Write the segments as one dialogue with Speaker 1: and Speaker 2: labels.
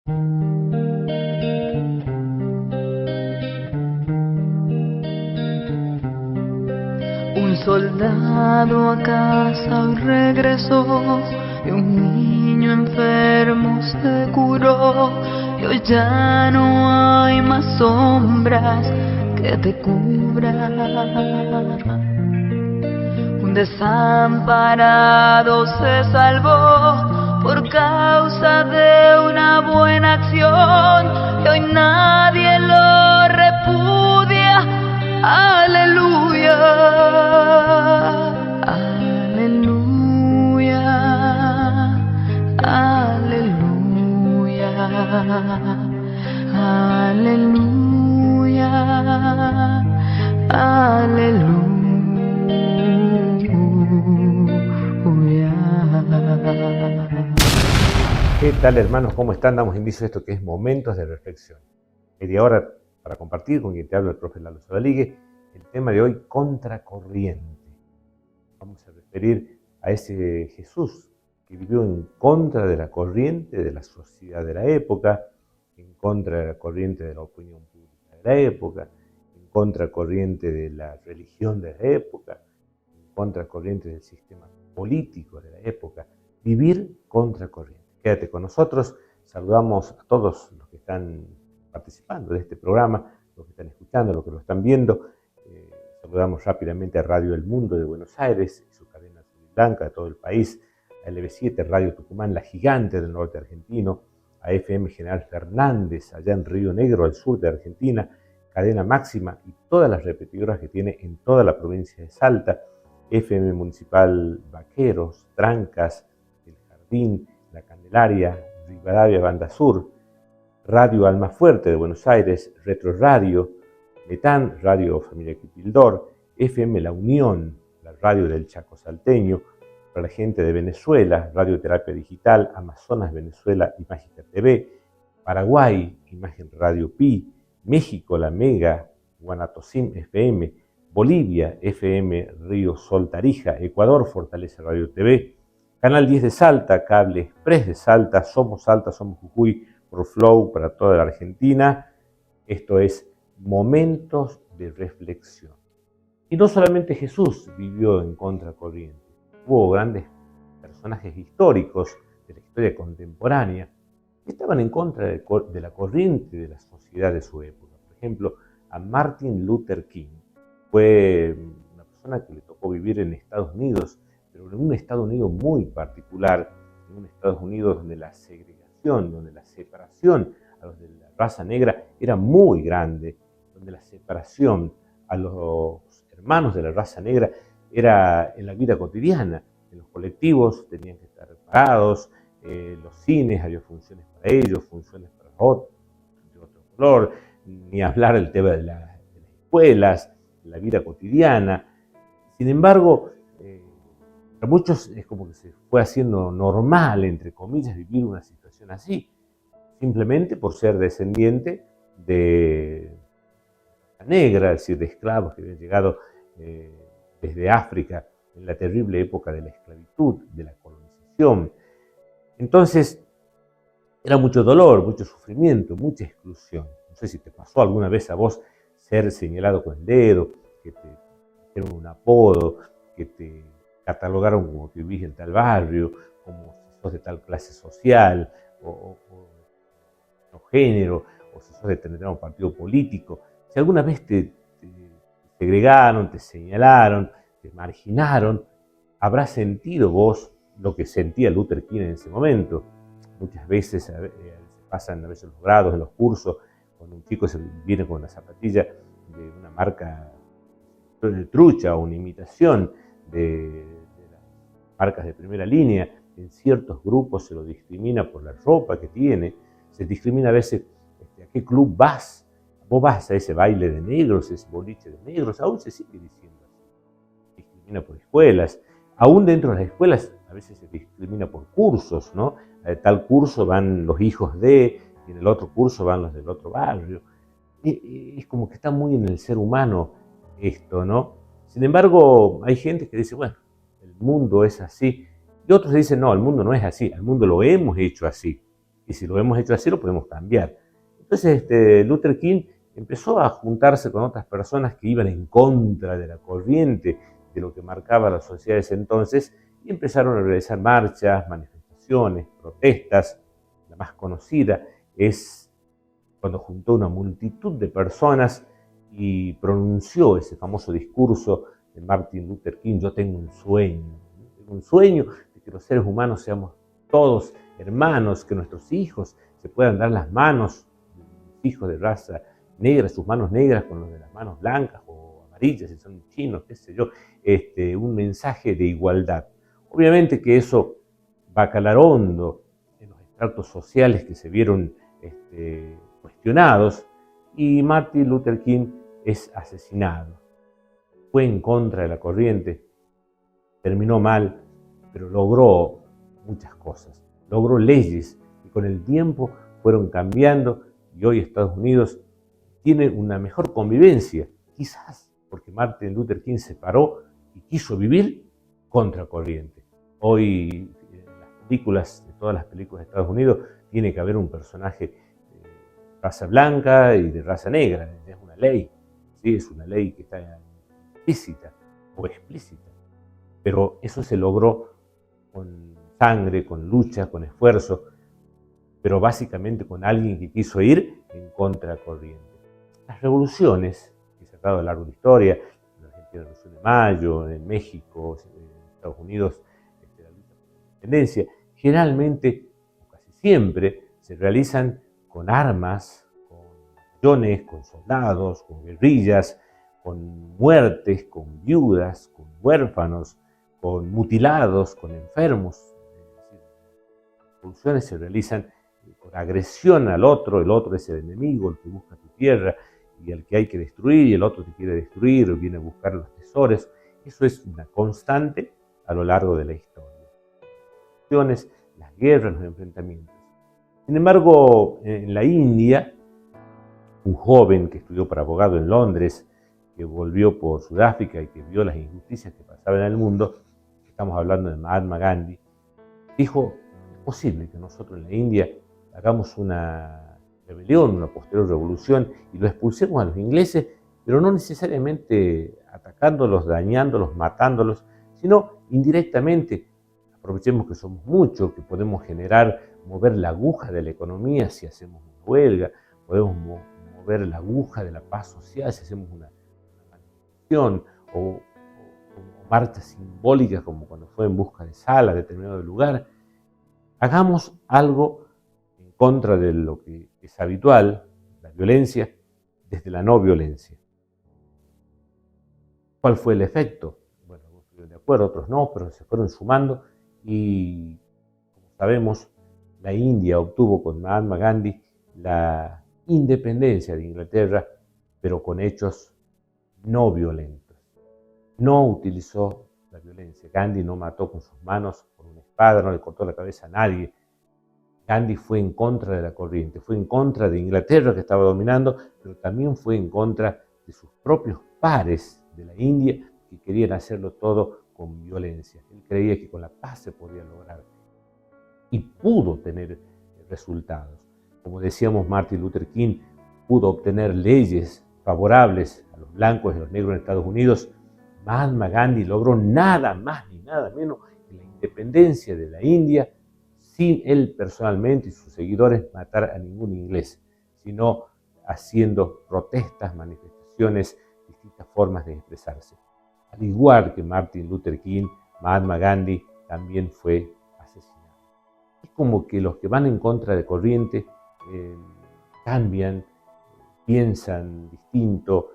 Speaker 1: Un soldado a casa hoy regresó y un niño enfermo se curó y hoy ya no hay más sombras que te cubran. Un desamparado se salvó por causa de una buena acción y hoy nadie lo repudia. Aleluya, aleluya, aleluya, aleluya, aleluya.
Speaker 2: ¿Qué tal, hermanos? ¿Cómo están? Damos inicio a esto que es Momentos de Reflexión. Media hora para compartir con quien te habla el profe Lalo Sodaligue. El tema de hoy, contracorriente. Vamos a referir a ese Jesús que vivió en contra de la corriente de la sociedad de la época, en contra de la corriente de la opinión pública de la época, en contracorriente de la religión de la época, en contracorriente del sistema político de la época. Vivir contracorriente. Quédate con nosotros. Saludamos a todos los que están participando de este programa, los que están escuchando, los que lo están viendo. Saludamos rápidamente a Radio El Mundo de Buenos Aires y su cadena azul y blanca de todo el país, a LB7 Radio Tucumán, la gigante del norte argentino, a FM General Fernández, allá en Río Negro, al sur de Argentina, Cadena Máxima y todas las repetidoras que tiene en toda la provincia de Salta, FM Municipal Vaqueros, Trancas, El Jardín, La Candelaria, Rivadavia Banda Sur, Radio Almafuerte de Buenos Aires, Retro Radio, Metán, Radio Familia Quipildor, FM La Unión, la radio del Chaco Salteño, para la gente de Venezuela, Radioterapia Digital, Amazonas Venezuela y Mágica TV, Paraguay, Imagen Radio Pi, México La Mega, Guanatosim FM, Bolivia, FM Río Sol Tarija, Ecuador, Fortaleza Radio TV, Canal 10 de Salta, Cable Express de Salta, Somos Jujuy, por Flow para toda la Argentina. Esto es Momentos de Reflexión. Y no solamente Jesús vivió en contracorriente, hubo grandes personajes históricos de la historia contemporánea que estaban en contra de la corriente de la sociedad de su época. Por ejemplo, a Martin Luther King. Fue una persona que le tocó vivir en Estados Unidos, pero en un Estados Unidos muy particular, en un Estados Unidos donde la segregación, donde la separación a los de la raza negra era muy grande, donde la separación a los hermanos de la raza negra era en la vida cotidiana. En los colectivos tenían que estar parados, los cines había funciones para ellos, funciones para otros de otro color, ni hablar del tema de las escuelas, la vida cotidiana. Sin embargo, para muchos es como que se fue haciendo normal, entre comillas, vivir una situación así, simplemente por ser descendiente de la negra, es decir, de esclavos que habían llegado desde África en la terrible época de la esclavitud, de la colonización. Entonces, era mucho dolor, mucho sufrimiento, mucha exclusión. No sé si te pasó alguna vez a vos ser señalado con el dedo, que te dieron un apodo, que te catalogaron como que vivís en tal barrio, como si sos de tal clase social, o género, o si sos de determinado partido político. Si alguna vez te segregaron, te señalaron, te marginaron, habrás sentido vos lo que sentía Luther King en ese momento. Muchas veces pasan a veces los grados, en los cursos, cuando un chico viene con una zapatilla de una marca de trucha o una imitación de las marcas de primera línea, en ciertos grupos se lo discrimina por la ropa que tiene, se discrimina a veces a qué club vas. Vos vas a ese baile de negros, ese boliche de negros, aún se sigue diciendo así. Discrimina por escuelas, aún dentro de las escuelas a veces se discrimina por cursos, ¿no? A tal curso van los hijos de, y en el otro curso van los del otro barrio. Es como que está muy en el ser humano esto, ¿no? Sin embargo, hay gente que dice, bueno, el mundo es así. Y otros dicen, no, el mundo no es así, el mundo lo hemos hecho así. y si lo hemos hecho así lo podemos cambiar. Entonces Luther King empezó a juntarse con otras personas que iban en contra de la corriente de lo que marcaba la sociedad de ese entonces y empezaron a realizar marchas, manifestaciones, protestas. La más conocida es cuando juntó una multitud de personas y pronunció ese famoso discurso de Martin Luther King: yo tengo un sueño de que los seres humanos seamos todos hermanos, que nuestros hijos se puedan dar las manos, hijos de raza negra, sus manos negras con los de las manos blancas o amarillas, si son chinos, qué sé yo, un mensaje de igualdad. Obviamente que eso va a calar hondo en los estratos sociales que se vieron cuestionados, y Martin Luther King es asesinado. Fue en contra de la corriente, terminó mal, pero logró muchas cosas, logró leyes y con el tiempo fueron cambiando y hoy Estados Unidos tiene una mejor convivencia, quizás porque Martin Luther King se paró y quiso vivir contra corriente. Hoy en las películas, de todas las películas de Estados Unidos, tiene que haber un personaje de raza blanca y de raza negra, es una ley, ¿sí? Es una ley que está implícita o explícita, pero eso se logró con sangre, con lucha, con esfuerzo, pero básicamente con alguien que quiso ir en contracorriente. Las revoluciones que se han dado a lo largo de la historia, en Argentina la Revolución de Mayo, en México, en Estados Unidos, la lucha por la independencia, generalmente, o casi siempre, se realizan con armas, con batallones, con soldados, con guerrillas, con muertes, con viudas, con huérfanos, con mutilados, con enfermos. Las revoluciones se realizan con agresión al otro, el otro es el enemigo, el que busca tu tierra y el que hay que destruir, y el otro te quiere destruir o viene a buscar los tesoros. Eso es una constante a lo largo de la historia. Las guerras, los enfrentamientos. Sin embargo, en la India, un joven que estudió para abogado en Londres, que volvió por Sudáfrica y que vio las injusticias que pasaban en el mundo, estamos hablando de Mahatma Gandhi, dijo: es posible que nosotros en la India hagamos una rebelión, una posterior revolución y lo expulsemos a los ingleses, pero no necesariamente atacándolos, dañándolos, matándolos, sino indirectamente. Aprovechemos que somos muchos, que podemos mover la aguja de la economía si hacemos una huelga, podemos mover la aguja de la paz social si hacemos una manifestación o marchas simbólicas como cuando fue en busca de sal a determinado lugar. Hagamos algo en contra de lo que es habitual, la violencia, desde la no violencia. ¿Cuál fue el efecto? Bueno, algunos estuvieron de acuerdo, otros no, pero se fueron sumando y, como sabemos, la India obtuvo con Mahatma Gandhi la independencia de Inglaterra, pero con hechos no violentos. No utilizó la violencia. Gandhi no mató con sus manos, con una espada, no le cortó la cabeza a nadie. Gandhi fue en contra de la corriente, fue en contra de Inglaterra que estaba dominando, pero también fue en contra de sus propios pares de la India que querían hacerlo todo con violencia. Él creía que con la paz se podía lograr y pudo tener resultados. Como decíamos, Martin Luther King pudo obtener leyes favorables a los blancos y a los negros en Estados Unidos. Mahatma Gandhi logró nada más ni nada menos que la independencia de la India sin él personalmente y sus seguidores matar a ningún inglés, sino haciendo protestas, manifestaciones, distintas formas de expresarse. Al igual que Martin Luther King, Mahatma Gandhi también fue asesinado. Es como que los que van en contra de corriente cambian, piensan distinto,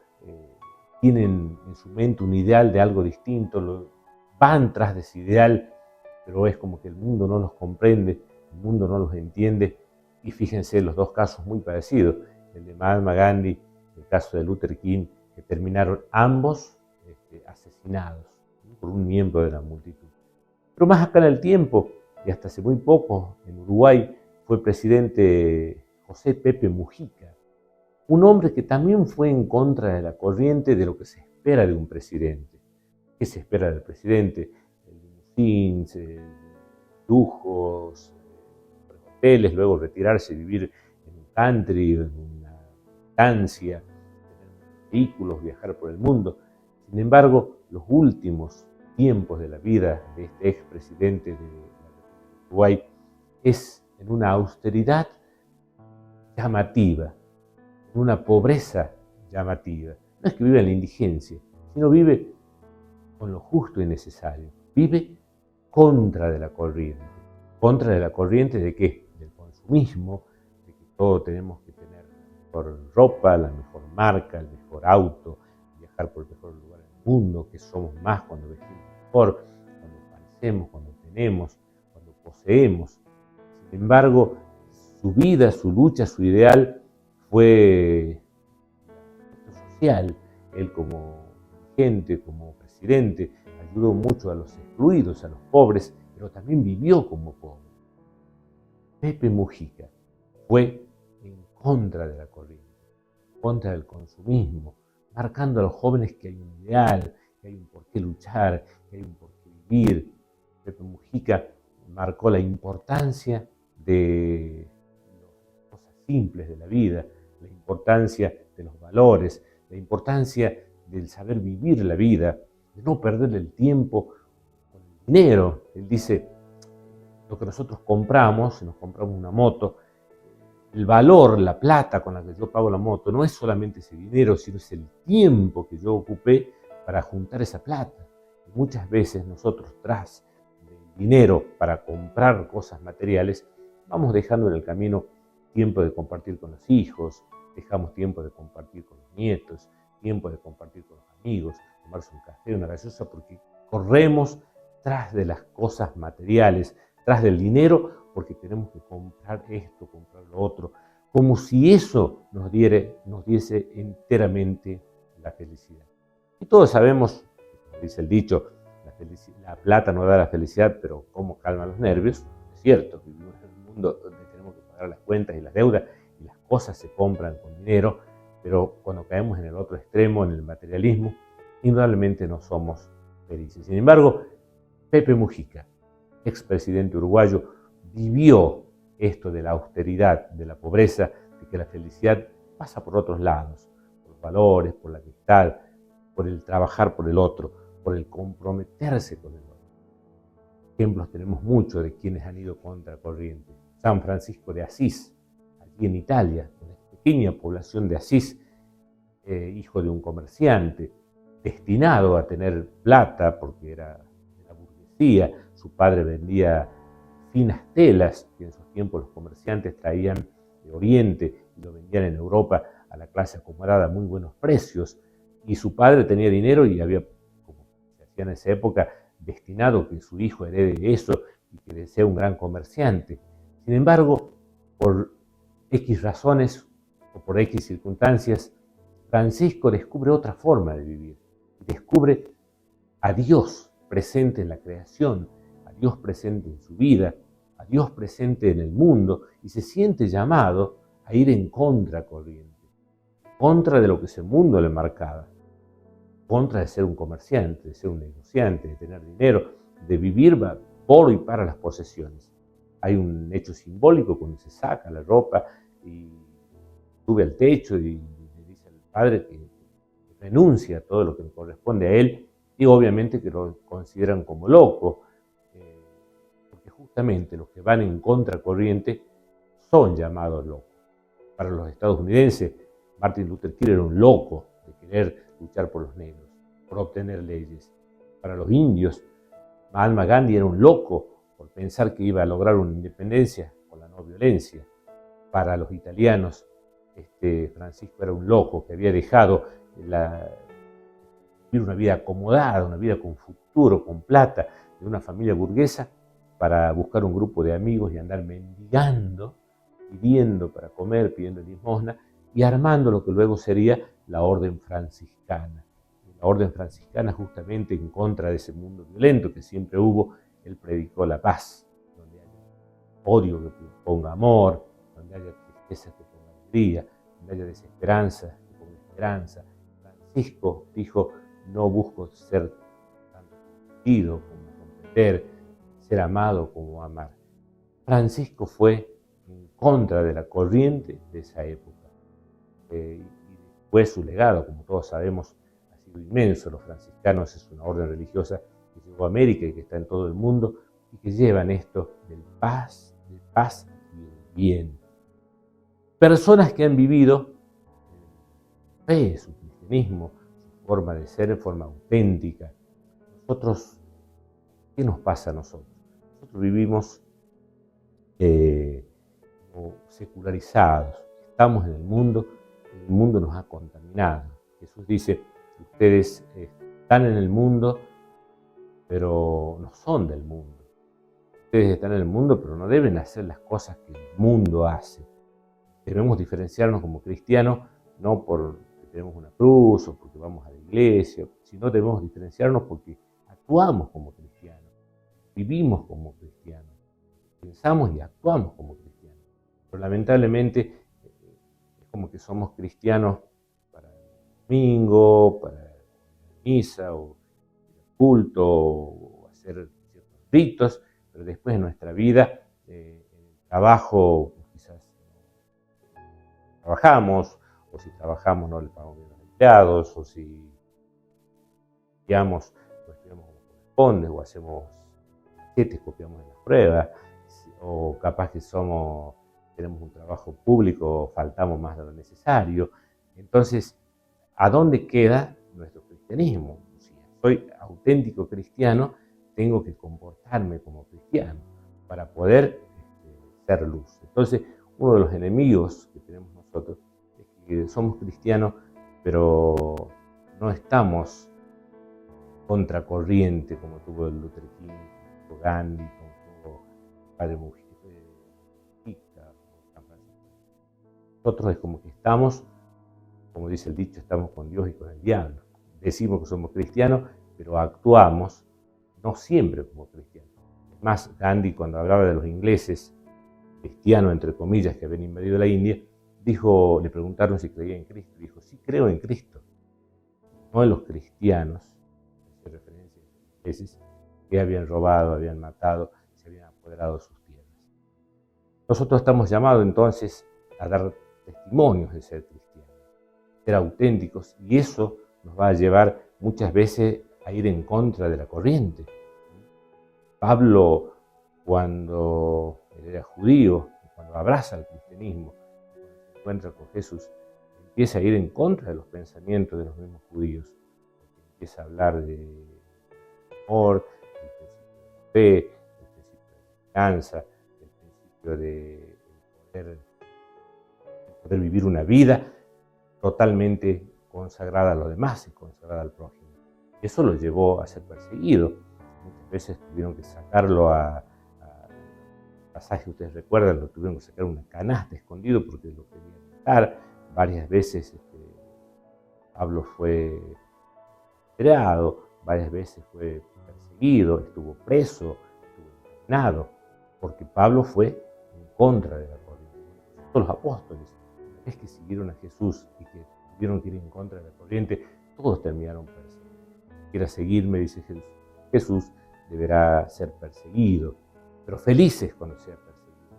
Speaker 2: tienen en su mente un ideal de algo distinto, van tras de ese ideal, pero es como que el mundo no los comprende, el mundo no los entiende. Y fíjense los dos casos muy parecidos, el de Mahatma Gandhi, el caso de Luther King, que terminaron ambos asesinados por un miembro de la multitud. Pero más acá en el tiempo, y hasta hace muy poco, en Uruguay, fue presidente José Pepe Mujica, un hombre que también fue en contra de la corriente de lo que se espera de un presidente. ¿Qué se espera del presidente? Limusines, lujos, hoteles, luego retirarse y vivir en un country, en una estancia, tener vehículos, viajar por el mundo. Sin embargo, los últimos tiempos de la vida de este expresidente de Uruguay es en una austeridad llamativa, en una pobreza llamativa. No es que vive en la indigencia, sino vive con lo justo y necesario. Vive contra de la corriente. ¿Contra de la corriente de qué? Del consumismo, de que todos tenemos que tener la mejor ropa, la mejor marca, el mejor auto, viajar por el mejor lugar del mundo, que somos más cuando vestimos mejor, cuando parecemos, cuando tenemos, cuando poseemos. Sin embargo, su vida, su lucha, su ideal fue social. Él como dirigente, como presidente, ayudó mucho a los excluidos, a los pobres, pero también vivió como pobre. Pepe Mujica fue en contra de la corriente, contra del consumismo, marcando a los jóvenes que hay un ideal, que hay un por qué luchar, que hay un por qué vivir. Pepe Mujica marcó la importancia de las cosas simples de la vida, la importancia de los valores, la importancia del saber vivir la vida, de no perder el tiempo con el dinero. Él dice, lo que nosotros compramos, si nos compramos una moto, el valor, la plata con la que yo pago la moto, no es solamente ese dinero, sino es el tiempo que yo ocupé para juntar esa plata. Y muchas veces nosotros, tras del dinero para comprar cosas materiales, vamos dejando en el camino tiempo de compartir con los hijos, dejamos tiempo de compartir con los nietos, tiempo de compartir con los amigos, tomarse un café, una gaseosa, porque corremos tras de las cosas materiales, tras del dinero, porque tenemos que comprar esto, comprar lo otro, como si eso nos diese enteramente la felicidad. Y todos sabemos, como dice el dicho, la plata no da la felicidad, pero cómo calma los nervios. Es cierto, vivimos en un mundo donde tenemos que pagar las cuentas y las deudas, y las cosas se compran con dinero, pero cuando caemos en el otro extremo, en el materialismo, indudablemente no somos felices. Sin embargo, Pepe Mujica, expresidente uruguayo, vivió esto de la austeridad, de la pobreza, de que la felicidad pasa por otros lados, por los valores, por la amistad, por el trabajar por el otro, por el comprometerse con el otro. Ejemplos tenemos muchos de quienes han ido contra corriente. San Francisco de Asís, allí en Italia, una pequeña población de Asís, hijo de un comerciante, destinado a tener plata porque era de la burguesía. Su padre vendía finas telas que en sus tiempos los comerciantes traían de Oriente y lo vendían en Europa a la clase acomodada a muy buenos precios. Y su padre tenía dinero y había, como se hacía en esa época, destinado que su hijo herede eso y que sea un gran comerciante. Sin embargo, por X razones o por X circunstancias, Francisco descubre otra forma de vivir. Descubre a Dios presente en la creación, a Dios presente en su vida, a Dios presente en el mundo, y se siente llamado a ir en contracorriente, contra de lo que ese mundo le marcaba, contra de ser un comerciante, de ser un negociante, de tener dinero, de vivir por y para las posesiones. Hay un hecho simbólico cuando se saca la ropa y sube al techo y le dice al padre que renuncia a todo lo que le corresponde a él, y obviamente que lo consideran como loco, porque justamente los que van en contracorriente son llamados locos. Para los estadounidenses, Martin Luther King era un loco de querer luchar por los negros, por obtener leyes. Para los indios, Mahatma Gandhi era un loco por pensar que iba a lograr una independencia con la no violencia. Para los italianos, Francisco era un loco que había dejado vivir una vida acomodada, una vida con futuro, con plata, de una familia burguesa, para buscar un grupo de amigos y andar mendigando, pidiendo para comer, pidiendo limosna, y armando lo que luego sería la Orden Franciscana. La Orden Franciscana, justamente en contra de ese mundo violento que siempre hubo, él predicó la paz, donde haya odio que ponga amor, donde haya tristeza que ponga alegría, donde haya desesperanza que ponga esperanza. Francisco dijo, no busco ser tanto comprendido como comprender, ser amado como amar. Francisco fue en contra de la corriente de esa época. Y después su legado, como todos sabemos, ha sido inmenso. Los franciscanos es una orden religiosa que llegó a América y que está en todo el mundo y que llevan esto del paz y el bien. Personas que han vivido fe, su cristianismo, su forma de ser, de forma auténtica. Nosotros, ¿qué nos pasa a nosotros? Nosotros vivimos secularizados, estamos en el mundo nos ha contaminado. Jesús dice, ustedes están en el mundo, pero no son del mundo. Ustedes están en el mundo, pero no deben hacer las cosas que el mundo hace. Debemos diferenciarnos como cristianos, no porque tenemos una cruz o porque vamos a la iglesia, sino debemos diferenciarnos porque actuamos como cristianos, vivimos como cristianos, pensamos y actuamos como cristianos. Pero lamentablemente es como que somos cristianos para el domingo, para la misa o el culto o hacer ciertos ritos, pero después en nuestra vida, en el trabajo, quizás trabajamos, o si trabajamos no le pagamos bien a los empleados, o si estudiamos, no estudiamos como corresponde, o hacemos maquetes, copiamos en las pruebas, o capaz que tenemos un trabajo público, faltamos más de lo necesario. Entonces, ¿a dónde queda nuestro cristianismo? Si soy auténtico cristiano, tengo que comportarme como cristiano para poder ser luz. Entonces, uno de los enemigos que tenemos nosotros es que somos cristianos, pero no estamos contracorriente como tuvo Luther King, como tuvo Gandhi, como tuvo Padre Mujica, San Francisco. Nosotros es como que estamos, como dice el dicho, estamos con Dios y con el diablo. Decimos que somos cristianos, pero actuamos no siempre como cristianos. Es más, Gandhi, cuando hablaba de los ingleses, cristianos entre comillas, que habían invadido la India, le preguntaron si creía en Cristo. Dijo, sí creo en Cristo, no en los cristianos, hace referencia a los ingleses que habían robado, habían matado, se habían apoderado de sus tierras. Nosotros estamos llamados entonces a dar testimonios de ser cristianos, ser auténticos, y eso nos va a llevar muchas veces a ir en contra de la corriente. Pablo, cuando él era judío, cuando abraza el cristianismo, cuando se encuentra con Jesús, empieza a ir en contra de los pensamientos de los mismos judíos. Empieza a hablar de amor, del principio de fe, del principio de esperanza, del principio de poder vivir una vida totalmente consagrada a los demás y consagrada al prójimo. Eso lo llevó a ser perseguido. Muchas veces tuvieron que sacarlo pasaje, ustedes recuerdan, lo tuvieron que sacar una canasta escondido porque lo querían matar. Varias veces Pablo fue esperado, varias veces fue perseguido, estuvo preso, estuvo internado, porque Pablo fue en contra de la corriente. Todos los apóstoles, una vez que siguieron a Jesús y que tuvieron que ir en contra de la corriente, todos terminaron perseguidos. Quiera seguirme, dice Jesús, deberá ser perseguido, pero felices cuando sea perseguido.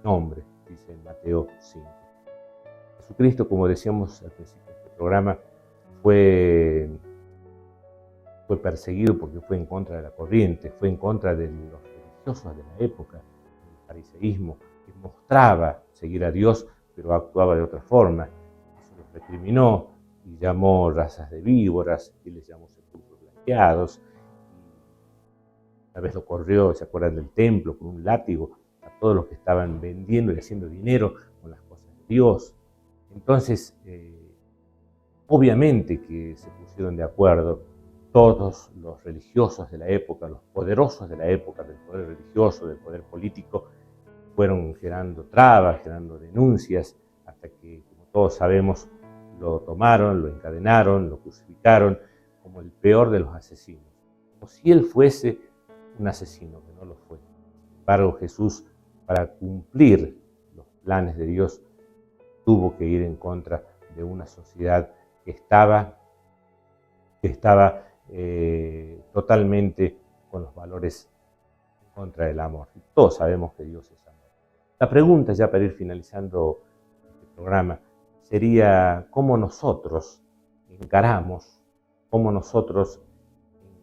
Speaker 2: Nombre, dice en Mateo 5. Jesucristo, como decíamos al principio de este programa, fue perseguido porque fue en contra de la corriente, fue en contra de los religiosos de la época, el fariseísmo, que mostraba seguir a Dios, pero actuaba de otra forma. Eso los recriminó y llamó razas de víboras, y les llamó sepulcros blanqueados. Una vez lo corrió, se acuerdan del templo, con un látigo a todos los que estaban vendiendo y haciendo dinero con las cosas de Dios. Entonces, obviamente que se pusieron de acuerdo todos los religiosos de la época, los poderosos de la época, del poder religioso, del poder político, fueron generando trabas, generando denuncias, hasta que, como todos sabemos, lo tomaron, lo encadenaron, lo crucificaron como el peor de los asesinos, como si él fuese un asesino, que no lo fue. Sin embargo, Jesús, para cumplir los planes de Dios, tuvo que ir en contra de una sociedad que estaba totalmente con los valores en contra del amor. Y todos sabemos que Dios es amor. La pregunta, ya para ir finalizando este programa, sería cómo nosotros encaramos, cómo nosotros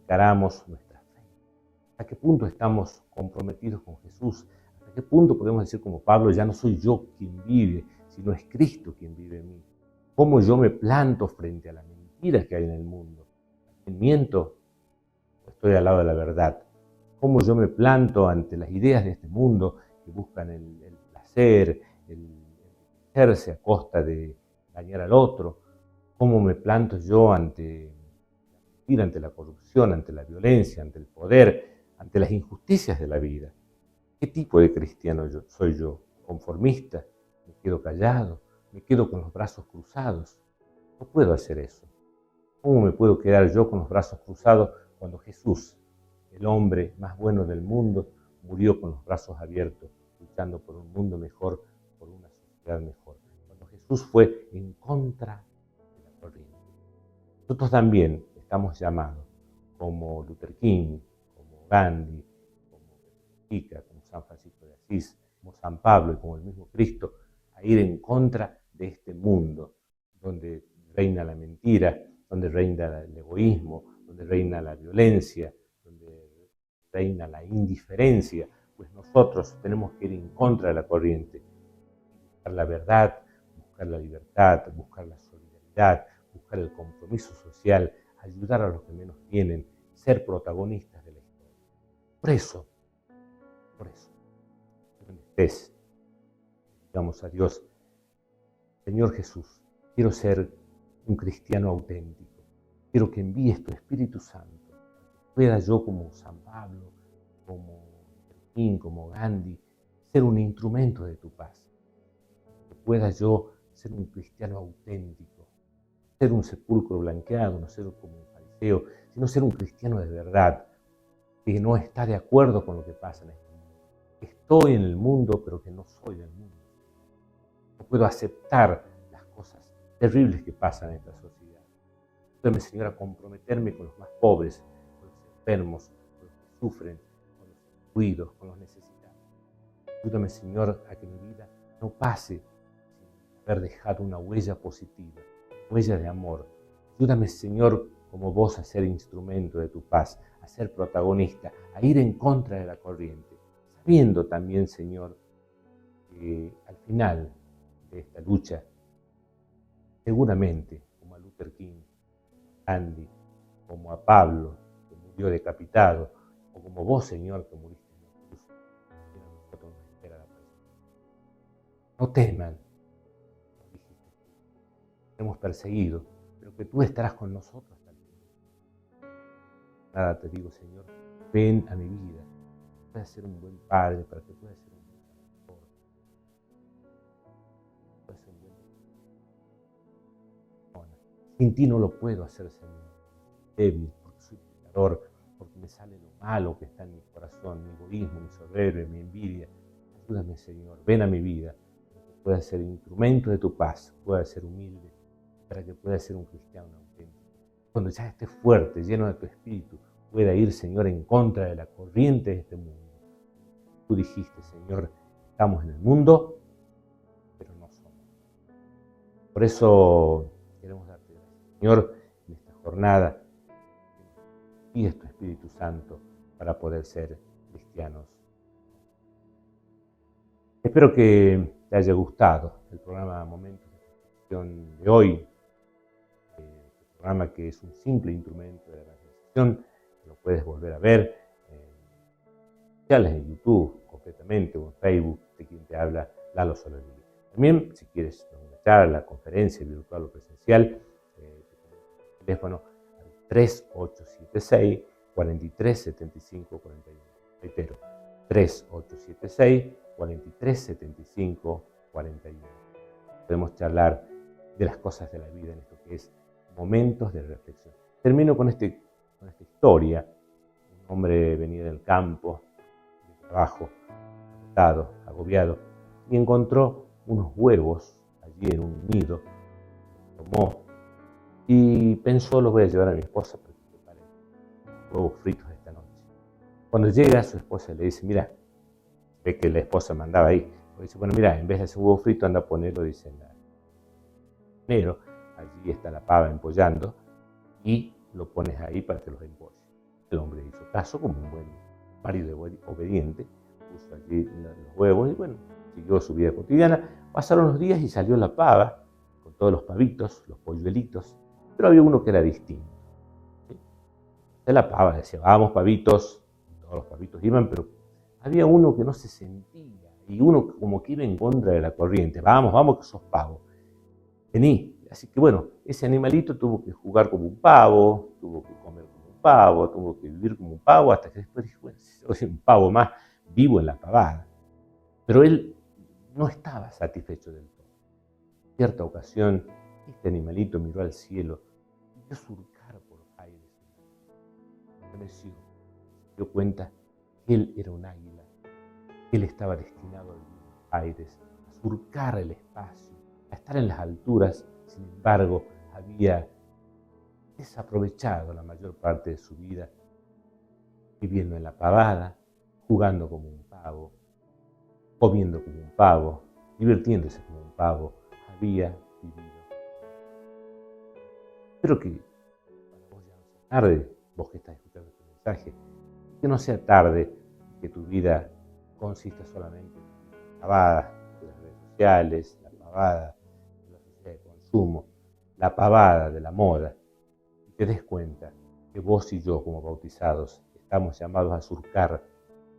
Speaker 2: encaramos nuestra fe. ¿Hasta qué punto estamos comprometidos con Jesús? ¿Hasta qué punto podemos decir como Pablo, ya no soy yo quien vive, sino es Cristo quien vive en mí? ¿Cómo yo me planto frente a las mentiras que hay en el mundo? ¿Miento o estoy al lado de la verdad? ¿Cómo yo me planto ante las ideas de este mundo que buscan el placer, el enriquecerse a costa de dañar al otro? ¿Cómo me planto yo ante la corrupción, ante la violencia, ante el poder, ante las injusticias de la vida? ¿Qué tipo de cristiano soy yo? ¿Conformista? ¿Me quedo callado? ¿Me quedo con los brazos cruzados? No puedo hacer eso. ¿Cómo me puedo quedar yo con los brazos cruzados cuando Jesús, el hombre más bueno del mundo, murió con los brazos abiertos, luchando por un mundo mejor, por una sociedad mejor? Cuando Jesús fue en contra de la corriente. Nosotros también estamos llamados, como Luther King, como Gandhi, como Ica, como San Francisco de Asís, como San Pablo y como el mismo Cristo, a ir en contra de este mundo donde reina la mentira, donde reina el egoísmo, donde reina la violencia, donde reina la indiferencia. Pues nosotros tenemos que ir en contra de la corriente, buscar la verdad, buscar la libertad, buscar la solidaridad, buscar el compromiso social, ayudar a los que menos tienen, ser protagonistas de la historia. Por eso, donde estés, digamos a Dios, Señor Jesús, quiero ser un cristiano auténtico. Quiero que envíes tu Espíritu Santo. Pueda yo, como San Pablo, como King, como Gandhi, ser un instrumento de tu paz. Que pueda yo ser un cristiano auténtico. Ser un sepulcro blanqueado, no ser como un fariseo, sino ser un cristiano de verdad, que no está de acuerdo con lo que pasa en este mundo. Que estoy en el mundo, pero que no soy del mundo. No puedo aceptar las cosas terribles que pasan en esta sociedad. Ayúdame, Señor, a comprometerme con los más pobres, con los enfermos, con los que sufren, con los excluidos, con los necesitados. Ayúdame, Señor, a que mi vida no pase sin haber dejado una huella positiva, huella de amor. Ayúdame, Señor, como vos a ser instrumento de tu paz, a ser protagonista, a ir en contra de la corriente, sabiendo también, Señor, que al final de esta lucha, seguramente, como a Luther King, a Gandhi, como a Pablo, que murió decapitado, o como vos, Señor, que muriste en la cruz, a nosotros nos espera la persecución. No teman, nos dijiste, seremos perseguidos, pero que tú estarás con nosotros hasta el final. Nada te digo, Señor, ven a mi vida, para que puedas ser un buen padre, para que puedas ser un buen pastor, puedas ser un buen persona. Sin ti no lo puedo hacer, Señor. Débil, porque soy pecador, porque me sale lo malo que está en mi corazón, mi egoísmo, mi soberbia, mi envidia. Ayúdame, Señor, ven a mi vida, para que pueda ser instrumento de tu paz, pueda ser humilde, para que pueda ser un cristiano auténtico. Cuando ya esté fuerte, lleno de tu espíritu, pueda ir, Señor, en contra de la corriente de este mundo. Tú dijiste, Señor, estamos en el mundo, pero no somos. Por eso queremos darte gracias, Señor, en esta jornada. Pides tu Espíritu Santo para poder ser cristianos. Espero que te haya gustado el programa Momentos de Reflexión de hoy. El programa que es un simple instrumento de evangelización, lo puedes volver a ver en sociales, en YouTube, concretamente, o en Facebook, de quien te habla, Lalo Sololini. También, si quieres una charla, conferencia virtual o presencial, teléfono 3876 4375 41. Reitero, 3876 4375 41. Podemos charlar de las cosas de la vida en esto que es momentos de reflexión. Termino con esta historia. Un hombre venía del campo, de trabajo, agotado, agobiado, y encontró unos huevos allí en un nido. Tomó y pensó, los voy a llevar a mi esposa para que prepare huevos fritos esta noche. Cuando llega, su esposa le dice, mira, ve que la esposa mandaba ahí, Pues dice, bueno, mira, en vez de hacer un huevo frito, anda a ponerlo, dice, en la enero, allí está la pava empollando, y lo pones ahí para que los empolle. El hombre hizo caso como un buen marido obediente, puso allí los huevos y bueno, siguió su vida cotidiana. Pasaron los días y salió la pava con todos los pavitos, los polluelitos, pero había uno que era distinto. ¿Sí? De la pava decía, vamos pavitos, todos los pavitos iban, pero había uno que no se sentía y uno como que iba en contra de la corriente. Vamos, vamos que sos pavo, vení. Así que bueno, ese animalito tuvo que jugar como un pavo, tuvo que comer como un pavo, tuvo que vivir como un pavo, hasta que después dijo, bueno, soy un pavo más vivo en la pavada. Pero él no estaba satisfecho del todo. En cierta ocasión, este animalito miró al cielo y vio surcar por los aires. Se dio cuenta que él era un águila, que él estaba destinado a vivir en los aires, a surcar el espacio, a estar en las alturas. Sin embargo, había desaprovechado la mayor parte de su vida viviendo en la pavada, jugando como un pavo, comiendo como un pavo, divirtiéndose como un pavo. Había vivido. Espero que para vos ya no sea tarde, vos que estás escuchando este mensaje, que no sea tarde, que tu vida consista solamente en la pavada de las redes sociales, la pavada de la sociedad de consumo, la pavada de la moda, y te des cuenta que vos y yo como bautizados estamos llamados a surcar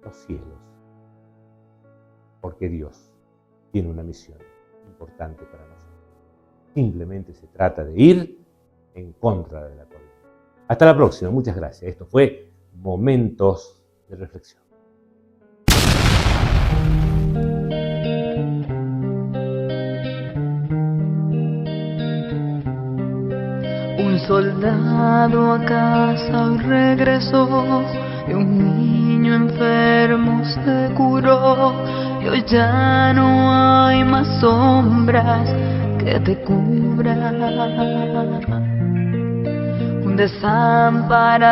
Speaker 2: los cielos, porque Dios tiene una misión importante para nosotros. Simplemente se trata de ir en contra de la corriente. Hasta la próxima, muchas gracias. Esto fue Momentos de Reflexión.
Speaker 1: Un soldado a casa hoy regresó y un niño enfermo se curó y hoy ya no hay más sombras que te cubran. Un desamparado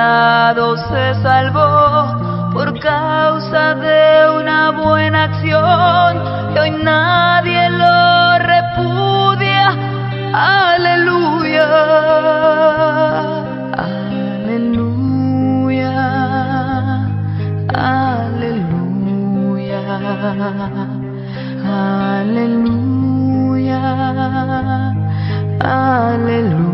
Speaker 1: se salvó por causa de una buena acción y hoy nadie lo repudia. Aleluya, aleluya, aleluya, aleluya, aleluya.